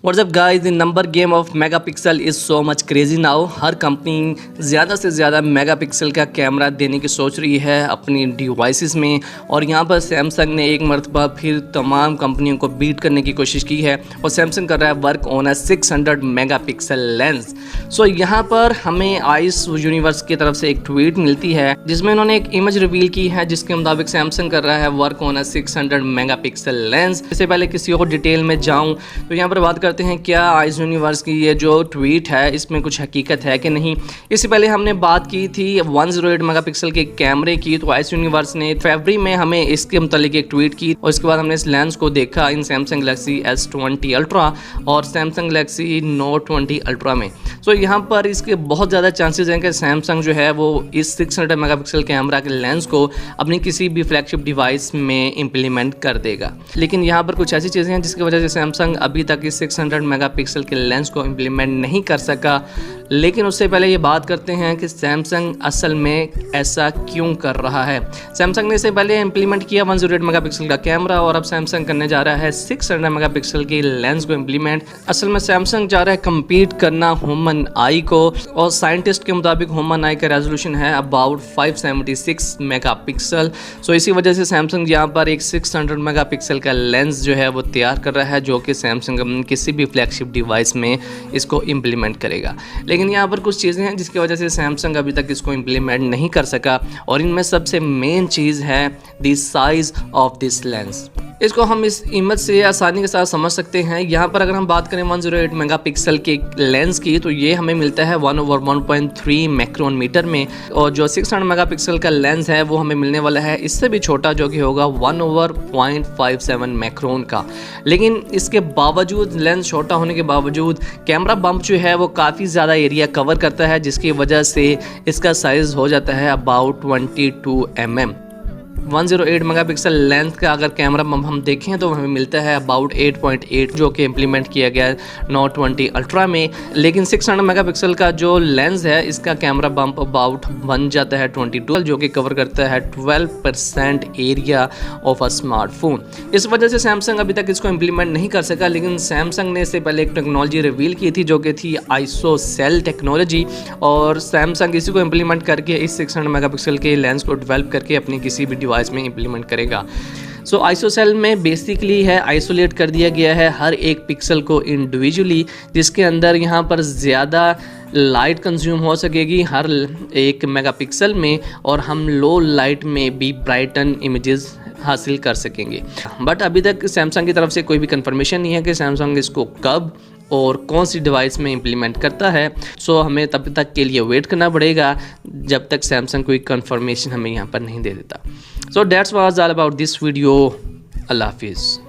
WhatsApp guys, the number game of megapixel is so much crazy now. Her company ज़्यादा से ज़्यादा megapixel का camera देने की सोच रही है अपनी डिवाइसेस में, और यहाँ पर सैमसंग ने एक मरतबा फिर तमाम कंपनियों को बीट करने की कोशिश की है और सैमसंग कर रहा है वर्क ऑन 600 मेगापिक्सल लेंस। सो यहाँ पर हमें आइस यूनिवर्स की तरफ से एक ट्वीट मिलती है जिसमें उन्होंने एक इमेज रिवील की है जिसके मुताबिक सैमसंग कर रहा है वर्क ऑन 600 मेगापिक्सल लेंस। इससे पहले किसी और डिटेल में जाऊँ तो यहाँ पर बात करते हैं क्या आइस यूनिवर्स की ये जो ट्वीट है इसमें कुछ हकीकत है कि नहीं। इससे पहले हमने बात की थी 108 मेगापिक्सल के कैमरे की, तो आइस यूनिवर्स ने फरवरी में हमें इसके मुतालिक एक ट्वीट की और इसके बाद हमने इस लेंस को देखा इन सैमसंग गैलेक्सी S20 अल्ट्रा और सैमसंग गैलेक्सी नोट 20 अल्ट्रा में। सो यहाँ पर इसके बहुत ज़्यादा चांसेस हैं कि सैमसंग जो है वो इस 600 मेगापिक्सल कैमरा के लेंस को अपनी किसी भी फ्लैगशिप डिवाइस में इम्प्लीमेंट कर देगा। लेकिन यहाँ पर कुछ ऐसी चीज़ें हैं जिसकी वजह से सैमसंग अभी तक इस 600 मेगापिक्सल के लेंस को इम्प्लीमेंट नहीं कर सका। लेकिन उससे पहले ये बात करते हैं कि सैमसंग असल में ऐसा क्यों कर रहा है। सैमसंग ने इससे पहले इम्प्लीमेंट किया 108 मेगापिक्सल का कैमरा और अब सैमसंग करने जा रहा है 600 मेगापिक्सल की लेंस को इम्प्लीमेंट। असल में सैमसंग जा रहा है कम्पीट करना ह्यूमन आई को, और साइंटिस्ट के मुताबिक ह्यूमन आई का रेजोल्यूशन है अबाउट 576 मेगापिक्सल। सो इसी वजह से सैमसंग यहाँ पर एक 600 मेगापिक्सल का लेंस जो है वो तैयार कर रहा है जो कि सैमसंग किसी भी फ्लैगशिप डिवाइस में इसको इम्प्लीमेंट करेगा। लेकिन यहाँ पर कुछ चीज़ें हैं जिसकी वजह से सैमसंग अभी तक इसको इम्प्लीमेंट नहीं कर सका, और इनमें सबसे मेन चीज़ है the size of this lens. इसको हम इस इमेज से आसानी के साथ समझ सकते हैं। यहाँ पर अगर हम बात करें 108 मेगापिक्सल के लेंस की तो ये हमें मिलता है 1/1.3 मैक्रोन मीटर में, और जो 600 मेगापिक्सल का लेंस है वो हमें मिलने वाला है इससे भी छोटा जो कि होगा 1/0.57 मैक्रोन का। लेकिन इसके बावजूद, लेंस छोटा होने के बावजूद, कैमरा बम्प जो है वो काफ़ी ज़्यादा एरिया कवर करता है जिसकी वजह से इसका साइज़ हो जाता है अबाउट 22 mm। 108 मेगापिक्सल लेंथ का अगर कैमरा बम्प हम देखें तो हमें मिलता है अबाउट 8.8 जो कि इम्प्लीमेंट किया गया नोट 20 अल्ट्रा में। लेकिन 600 मेगापिक्सल का जो लेंस है इसका कैमरा बम्प अबाउट बन जाता है 22 जो कि कवर करता है 12% एरिया ऑफ अ स्मार्टफोन। इस वजह से सैमसंग अभी तक इसको इम्प्लीमेंट नहीं कर सका। लेकिन सैमसंग ने इससे पहले एक टेक्नोलॉजी रिवील की थी जो कि थी आइसोसेल टेक्नोलॉजी, और सैमसंग इसी को इम्प्लीमेंट करके इस 600 मेगापिक्सल के लेंस को डेवलप करके अपनी किसी भी डिवाइस में इम्प्लीमेंट करेगा। सो आइसोसेल में बेसिकली है आइसोलेट कर दिया गया है हर एक पिक्सल को इंडिविजुअली, जिसके अंदर यहाँ पर ज़्यादा लाइट कंज्यूम हो सकेगी हर एक मेगापिक्सल में, और हम लो लाइट में भी ब्राइटन इमेजेस हासिल कर सकेंगे। बट अभी तक सैमसंग की तरफ से कोई भी कंफर्मेशन नहीं है कि सैमसंग इसको कब और कौन सी डिवाइस में इम्प्लीमेंट करता है। सो हमें तब तक के लिए वेट करना पड़ेगा जब तक सैमसंग कोई कंफर्मेशन हमें यहाँ पर नहीं दे देता। So that's was all about this video. अल्लाह हाफिज़।